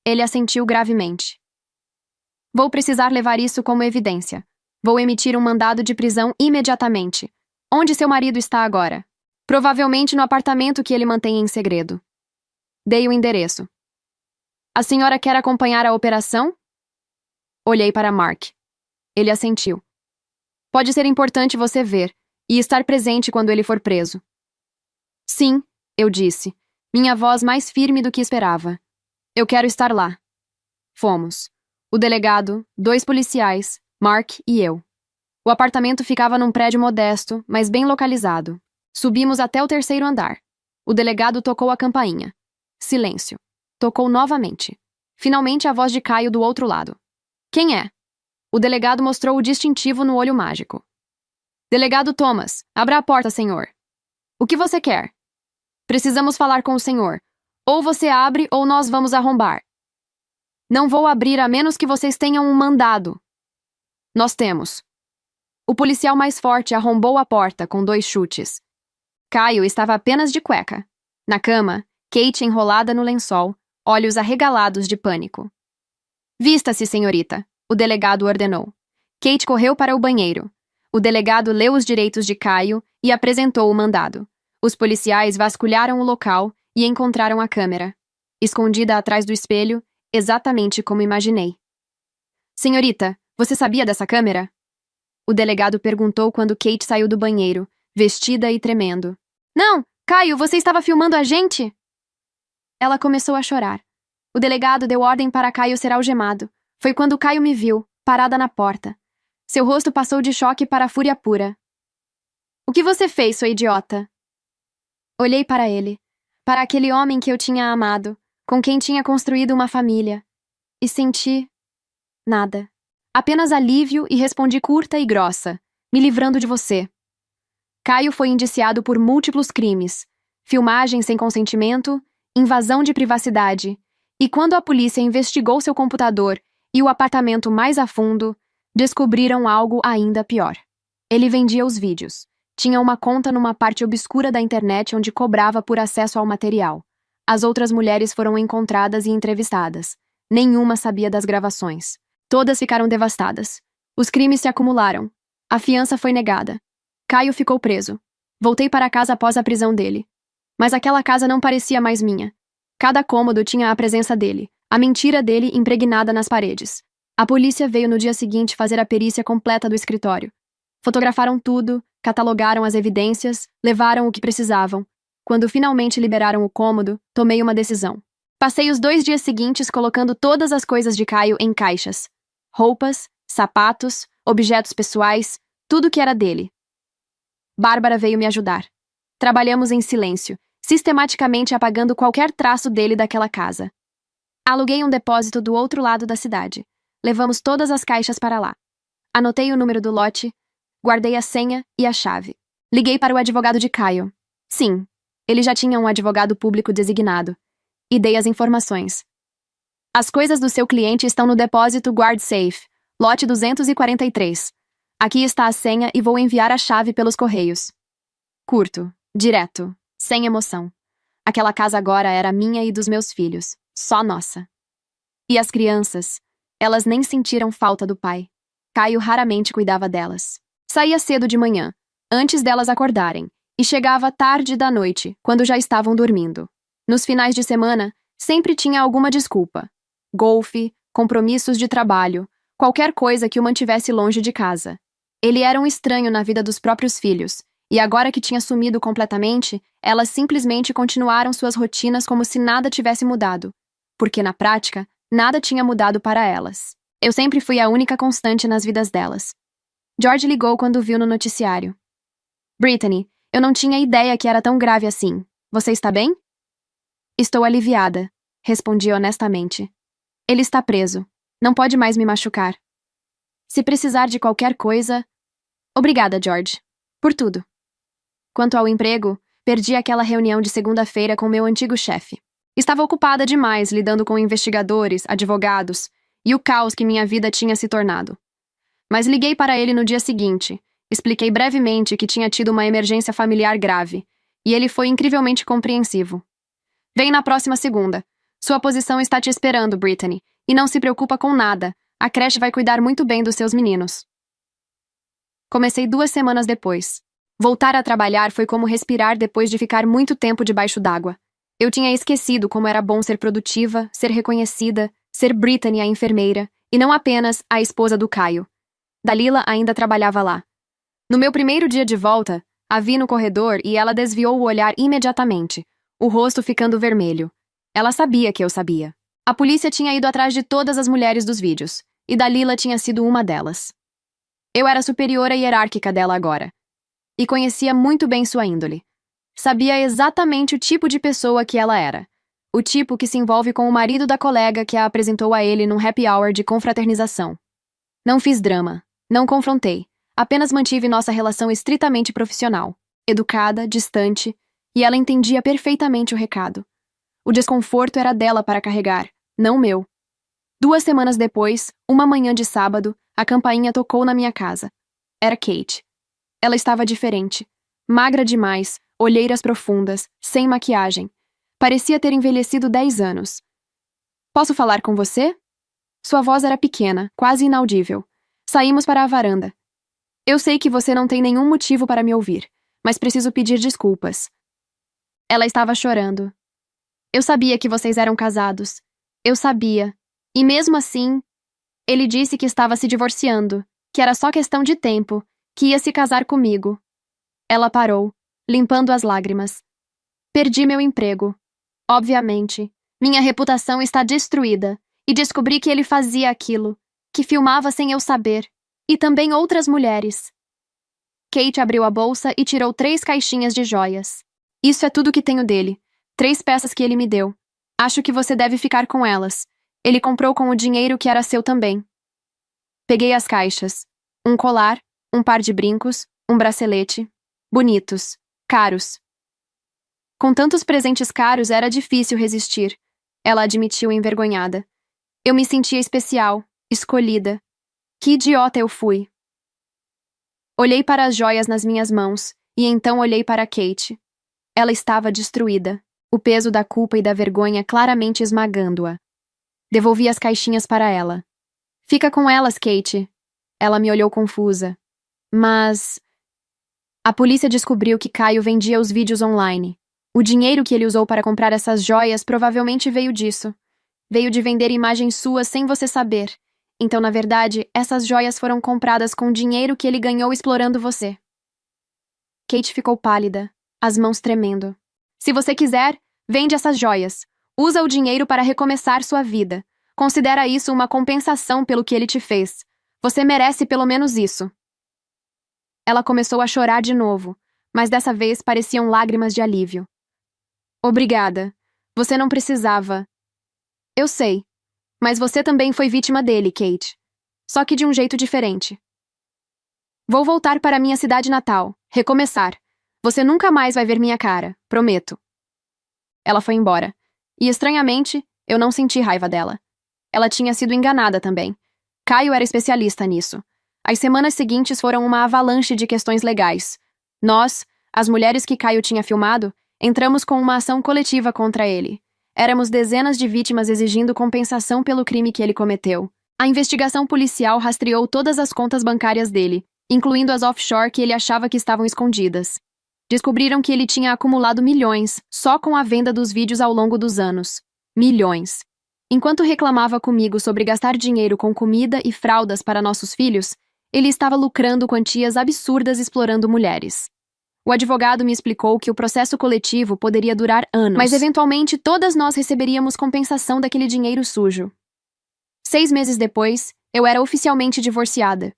Ele assentiu gravemente. Vou precisar levar isso como evidência. Vou emitir um mandado de prisão imediatamente. Onde seu marido está agora? Provavelmente no apartamento que ele mantém em segredo. Dei o endereço. A senhora quer acompanhar a operação? Olhei para Mark. Ele assentiu. Pode ser importante você ver e estar presente quando ele for preso. Sim, eu disse, minha voz mais firme do que esperava. Eu quero estar lá. Fomos. O delegado, 2 policiais, Mark e eu. O apartamento ficava num prédio modesto, mas bem localizado. Subimos até o 3º andar. O delegado tocou a campainha. Silêncio. Tocou novamente. Finalmente a voz de Caio do outro lado. Quem é? O delegado mostrou o distintivo no olho mágico. Delegado Thomas, abra a porta, senhor. O que você quer? Precisamos falar com o senhor. Ou você abre ou nós vamos arrombar. Não vou abrir a menos que vocês tenham um mandado. Nós temos. O policial mais forte arrombou a porta com 2 chutes. Caio estava apenas de cueca. Na cama, Kate enrolada no lençol, olhos arregalados de pânico. Vista-se, senhorita, o delegado ordenou. Kate correu para o banheiro. O delegado leu os direitos de Caio e apresentou o mandado. Os policiais vasculharam o local e encontraram a câmera. Escondida atrás do espelho, exatamente como imaginei. Senhorita, você sabia dessa câmera? O delegado perguntou quando Kate saiu do banheiro, vestida e tremendo. Não, Caio, você estava filmando a gente? Ela começou a chorar. O delegado deu ordem para Caio ser algemado. Foi quando Caio me viu, parada na porta. Seu rosto passou de choque para a fúria pura. O que você fez, sua idiota? Olhei para ele, para aquele homem que eu tinha amado, com quem tinha construído uma família, e senti nada. Apenas alívio e respondi curta e grossa, me livrando de você. Caio foi indiciado por múltiplos crimes, filmagem sem consentimento, invasão de privacidade, e quando a polícia investigou seu computador e o apartamento mais a fundo, descobriram algo ainda pior. Ele vendia os vídeos. Tinha uma conta numa parte obscura da internet onde cobrava por acesso ao material. As outras mulheres foram encontradas e entrevistadas. Nenhuma sabia das gravações. Todas ficaram devastadas. Os crimes se acumularam. A fiança foi negada. Caio ficou preso. Voltei para casa após a prisão dele. Mas aquela casa não parecia mais minha. Cada cômodo tinha a presença dele, a mentira dele impregnada nas paredes. A polícia veio no dia seguinte fazer a perícia completa do escritório. Fotografaram tudo, catalogaram as evidências, levaram o que precisavam. Quando finalmente liberaram o cômodo, tomei uma decisão. Passei os 2 dias seguintes colocando todas as coisas de Caio em caixas. Roupas, sapatos, objetos pessoais, tudo que era dele. Bárbara veio me ajudar. Trabalhamos em silêncio, sistematicamente apagando qualquer traço dele daquela casa. Aluguei um depósito do outro lado da cidade. Levamos todas as caixas para lá. Anotei o número do lote, guardei a senha e a chave. Liguei para o advogado de Caio. Sim, ele já tinha um advogado público designado. E dei as informações. As coisas do seu cliente estão no depósito Guard Safe, lote 243. Aqui está a senha e vou enviar a chave pelos correios. Curto, direto, sem emoção. Aquela casa agora era minha e dos meus filhos, só nossa. E as crianças, elas nem sentiram falta do pai. Caio raramente cuidava delas. Saía cedo de manhã, antes delas acordarem, e chegava tarde da noite, quando já estavam dormindo. Nos finais de semana, sempre tinha alguma desculpa. Golfe, compromissos de trabalho, qualquer coisa que o mantivesse longe de casa. Ele era um estranho na vida dos próprios filhos, e agora que tinha sumido completamente, elas simplesmente continuaram suas rotinas como se nada tivesse mudado. Porque, na prática, nada tinha mudado para elas. Eu sempre fui a única constante nas vidas delas. George ligou quando viu no noticiário. Brittany, eu não tinha ideia que era tão grave assim. Você está bem? Estou aliviada, respondi honestamente. Ele está preso. Não pode mais me machucar. Se precisar de qualquer coisa... Obrigada, George. Por tudo. Quanto ao emprego, perdi aquela reunião de segunda-feira com meu antigo chefe. Estava ocupada demais lidando com investigadores, advogados e o caos que minha vida tinha se tornado. Mas liguei para ele no dia seguinte, expliquei brevemente que tinha tido uma emergência familiar grave, e ele foi incrivelmente compreensivo. Vem na próxima segunda. Sua posição está te esperando, Brittany, e não se preocupa com nada. A creche vai cuidar muito bem dos seus meninos. Comecei 2 semanas depois. Voltar a trabalhar foi como respirar depois de ficar muito tempo debaixo d'água. Eu tinha esquecido como era bom ser produtiva, ser reconhecida, ser Brittany a enfermeira, e não apenas a esposa do Caio. Dalila ainda trabalhava lá. No meu primeiro dia de volta, a vi no corredor e ela desviou o olhar imediatamente, o rosto ficando vermelho. Ela sabia que eu sabia. A polícia tinha ido atrás de todas as mulheres dos vídeos, e Dalila tinha sido uma delas. Eu era superior à hierárquica dela agora, e conhecia muito bem sua índole. Sabia exatamente o tipo de pessoa que ela era. O tipo que se envolve com o marido da colega que a apresentou a ele num happy hour de confraternização. Não fiz drama, não confrontei, apenas mantive nossa relação estritamente profissional, educada, distante, e ela entendia perfeitamente o recado. O desconforto era dela para carregar, não meu. 2 semanas depois, uma manhã de sábado, a campainha tocou na minha casa. Era Kate. Ela estava diferente. Magra demais, olheiras profundas, sem maquiagem. Parecia ter envelhecido 10 anos. Posso falar com você? Sua voz era pequena, quase inaudível. Saímos para a varanda. Eu sei que você não tem nenhum motivo para me ouvir, mas preciso pedir desculpas. Ela estava chorando. Eu sabia que vocês eram casados. Eu sabia. E mesmo assim, ele disse que estava se divorciando, que era só questão de tempo, que ia se casar comigo. Ela parou, limpando as lágrimas. Perdi meu emprego. Obviamente. Minha reputação está destruída, e descobri que ele fazia aquilo, que filmava sem eu saber, e também outras mulheres. Kate abriu a bolsa e tirou 3 caixinhas de joias. Isso é tudo que tenho dele. 3 peças que ele me deu. Acho que você deve ficar com elas. Ele comprou com o dinheiro que era seu também. Peguei as caixas. Um colar, um par de brincos, um bracelete. Bonitos. Caros. Com tantos presentes caros era difícil resistir. Ela admitiu envergonhada. Eu me sentia especial, escolhida. Que idiota eu fui. Olhei para as joias nas minhas mãos, e então olhei para Kate. Ela estava destruída, o peso da culpa e da vergonha claramente esmagando-a. Devolvi as caixinhas para ela. Fica com elas, Kate. Ela me olhou confusa. Mas... A polícia descobriu que Caio vendia os vídeos online. O dinheiro que ele usou para comprar essas joias provavelmente veio disso. Veio de vender imagens suas sem você saber. Então, na verdade, essas joias foram compradas com o dinheiro que ele ganhou explorando você. Kate ficou pálida, as mãos tremendo. Se você quiser, vende essas joias. Usa o dinheiro para recomeçar sua vida. Considera isso uma compensação pelo que ele te fez. Você merece pelo menos isso. Ela começou a chorar de novo, mas dessa vez pareciam lágrimas de alívio. Obrigada. Você não precisava. Eu sei. Mas você também foi vítima dele, Kate. Só que de um jeito diferente. Vou voltar para minha cidade natal, recomeçar. Você nunca mais vai ver minha cara, prometo. Ela foi embora. E, estranhamente, eu não senti raiva dela. Ela tinha sido enganada também. Caio era especialista nisso. As semanas seguintes foram uma avalanche de questões legais. Nós, as mulheres que Caio tinha filmado, entramos com uma ação coletiva contra ele. Éramos dezenas de vítimas exigindo compensação pelo crime que ele cometeu. A investigação policial rastreou todas as contas bancárias dele, incluindo as offshore que ele achava que estavam escondidas. Descobriram que ele tinha acumulado milhões só com a venda dos vídeos ao longo dos anos. Milhões. Enquanto reclamava comigo sobre gastar dinheiro com comida e fraldas para nossos filhos, ele estava lucrando quantias absurdas explorando mulheres. O advogado me explicou que o processo coletivo poderia durar anos, mas eventualmente todas nós receberíamos compensação daquele dinheiro sujo. 6 meses depois, eu era oficialmente divorciada.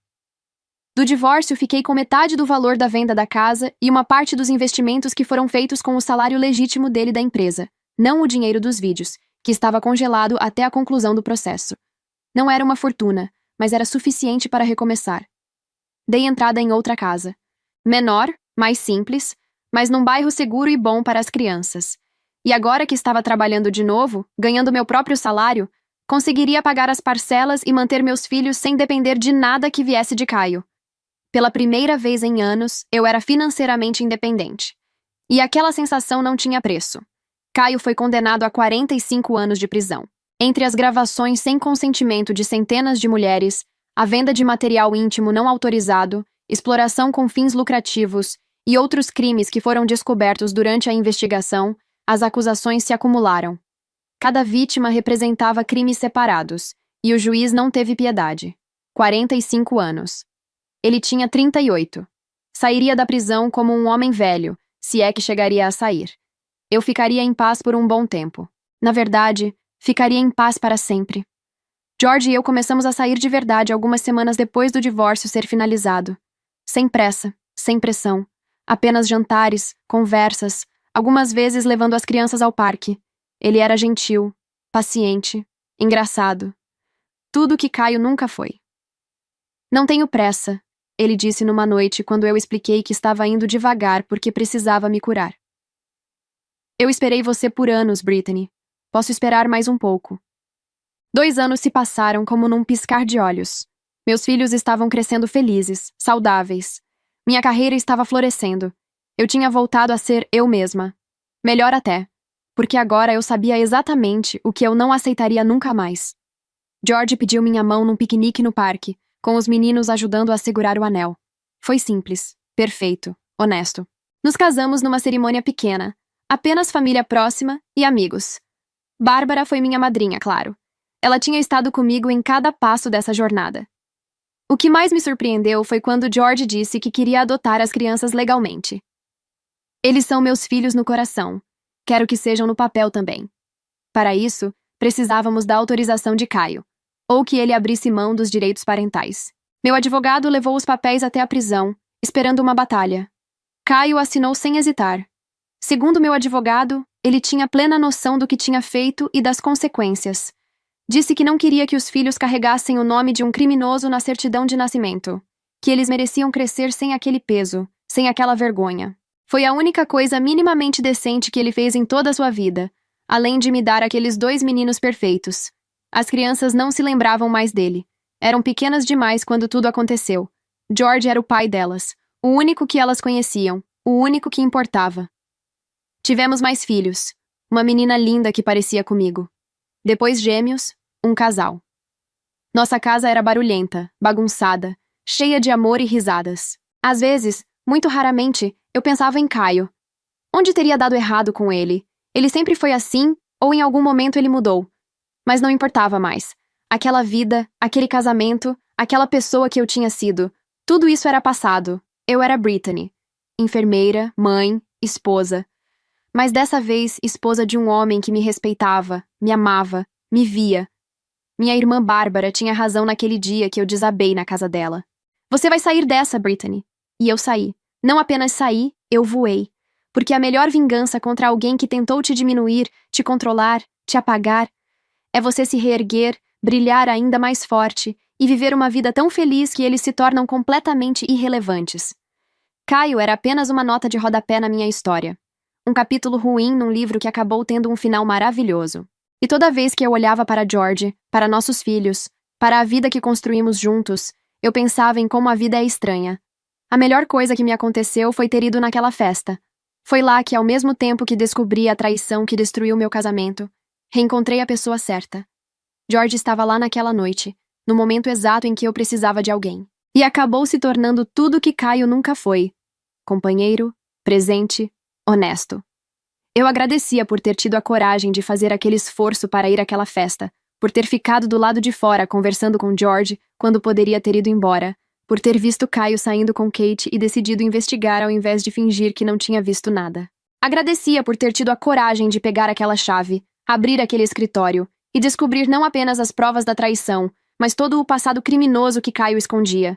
Do divórcio, fiquei com metade do valor da venda da casa e uma parte dos investimentos que foram feitos com o salário legítimo dele da empresa, não o dinheiro dos vídeos, que estava congelado até a conclusão do processo. Não era uma fortuna, mas era suficiente para recomeçar. Dei entrada em outra casa. Menor, mais simples, mas num bairro seguro e bom para as crianças. E agora que estava trabalhando de novo, ganhando meu próprio salário, conseguiria pagar as parcelas e manter meus filhos sem depender de nada que viesse de Caio. Pela primeira vez em anos, eu era financeiramente independente. E aquela sensação não tinha preço. Caio foi condenado a 45 anos de prisão. Entre as gravações sem consentimento de centenas de mulheres, a venda de material íntimo não autorizado, exploração com fins lucrativos e outros crimes que foram descobertos durante a investigação, as acusações se acumularam. Cada vítima representava crimes separados, e o juiz não teve piedade. 45 anos. Ele tinha 38. Sairia da prisão como um homem velho, se é que chegaria a sair. Eu ficaria em paz por um bom tempo. Na verdade, ficaria em paz para sempre. George e eu começamos a sair de verdade algumas semanas depois do divórcio ser finalizado. Sem pressa, sem pressão. Apenas jantares, conversas, algumas vezes levando as crianças ao parque. Ele era gentil, paciente, engraçado. Tudo que Caio nunca foi. Não tenho pressa, ele disse numa noite quando eu expliquei que estava indo devagar porque precisava me curar. Eu esperei você por anos, Brittany. Posso esperar mais um pouco. 2 anos se passaram como num piscar de olhos. Meus filhos estavam crescendo felizes, saudáveis. Minha carreira estava florescendo. Eu tinha voltado a ser eu mesma. Melhor até, porque agora eu sabia exatamente o que eu não aceitaria nunca mais. George pediu minha mão num piquenique no parque, com os meninos ajudando a segurar o anel. Foi simples, perfeito, honesto. Nos casamos numa cerimônia pequena, apenas família próxima e amigos. Bárbara foi minha madrinha, claro. Ela tinha estado comigo em cada passo dessa jornada. O que mais me surpreendeu foi quando George disse que queria adotar as crianças legalmente. Eles são meus filhos no coração. Quero que sejam no papel também. Para isso, precisávamos da autorização de Caio, ou que ele abrisse mão dos direitos parentais. Meu advogado levou os papéis até a prisão, esperando uma batalha. Caio assinou sem hesitar. Segundo meu advogado, ele tinha plena noção do que tinha feito e das consequências. Disse que não queria que os filhos carregassem o nome de um criminoso na certidão de nascimento, que eles mereciam crescer sem aquele peso, sem aquela vergonha. Foi a única coisa minimamente decente que ele fez em toda a sua vida, além de me dar aqueles 2 meninos perfeitos. As crianças não se lembravam mais dele. Eram pequenas demais quando tudo aconteceu. George era o pai delas, o único que elas conheciam, o único que importava. Tivemos mais filhos. Uma menina linda que parecia comigo. Depois gêmeos, um casal. Nossa casa era barulhenta, bagunçada, cheia de amor e risadas. Às vezes, muito raramente, eu pensava em Caio. Onde teria dado errado com ele? Ele sempre foi assim, ou em algum momento ele mudou? Mas não importava mais. Aquela vida, aquele casamento, aquela pessoa que eu tinha sido, tudo isso era passado. Eu era Brittany. Enfermeira, mãe, esposa. Mas dessa vez, esposa de um homem que me respeitava, me amava, me via. Minha irmã Bárbara tinha razão naquele dia que eu desabei na casa dela. Você vai sair dessa, Brittany. E eu saí. Não apenas saí, eu voei. Porque a melhor vingança contra alguém que tentou te diminuir, te controlar, te apagar, é você se reerguer, brilhar ainda mais forte e viver uma vida tão feliz que eles se tornam completamente irrelevantes. Caio era apenas uma nota de rodapé na minha história. Um capítulo ruim num livro que acabou tendo um final maravilhoso. E toda vez que eu olhava para George, para nossos filhos, para a vida que construímos juntos, eu pensava em como a vida é estranha. A melhor coisa que me aconteceu foi ter ido naquela festa. Foi lá que, ao mesmo tempo que descobri a traição que destruiu meu casamento, reencontrei a pessoa certa. George estava lá naquela noite, no momento exato em que eu precisava de alguém. E acabou se tornando tudo que Caio nunca foi. Companheiro, presente, honesto. Eu agradecia por ter tido a coragem de fazer aquele esforço para ir àquela festa, por ter ficado do lado de fora conversando com George quando poderia ter ido embora, por ter visto Caio saindo com Kate e decidido investigar ao invés de fingir que não tinha visto nada. Agradecia por ter tido a coragem de pegar aquela chave, abrir aquele escritório e descobrir não apenas as provas da traição, mas todo o passado criminoso que Caio escondia.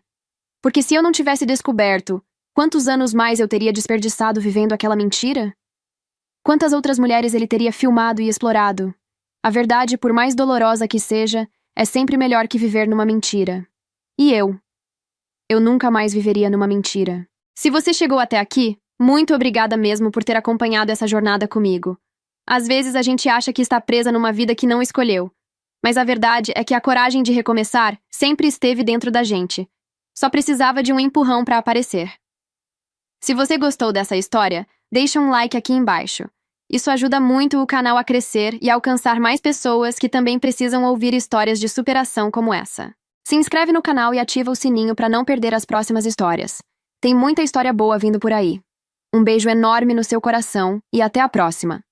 Porque se eu não tivesse descoberto, quantos anos mais eu teria desperdiçado vivendo aquela mentira? Quantas outras mulheres ele teria filmado e explorado? A verdade, por mais dolorosa que seja, é sempre melhor que viver numa mentira. E eu? Eu nunca mais viveria numa mentira. Se você chegou até aqui, muito obrigada mesmo por ter acompanhado essa jornada comigo. Às vezes a gente acha que está presa numa vida que não escolheu. Mas a verdade é que a coragem de recomeçar sempre esteve dentro da gente. Só precisava de um empurrão para aparecer. Se você gostou dessa história, deixa um like aqui embaixo. Isso ajuda muito o canal a crescer e a alcançar mais pessoas que também precisam ouvir histórias de superação como essa. Se inscreve no canal e ativa o sininho para não perder as próximas histórias. Tem muita história boa vindo por aí. Um beijo enorme no seu coração e até a próxima!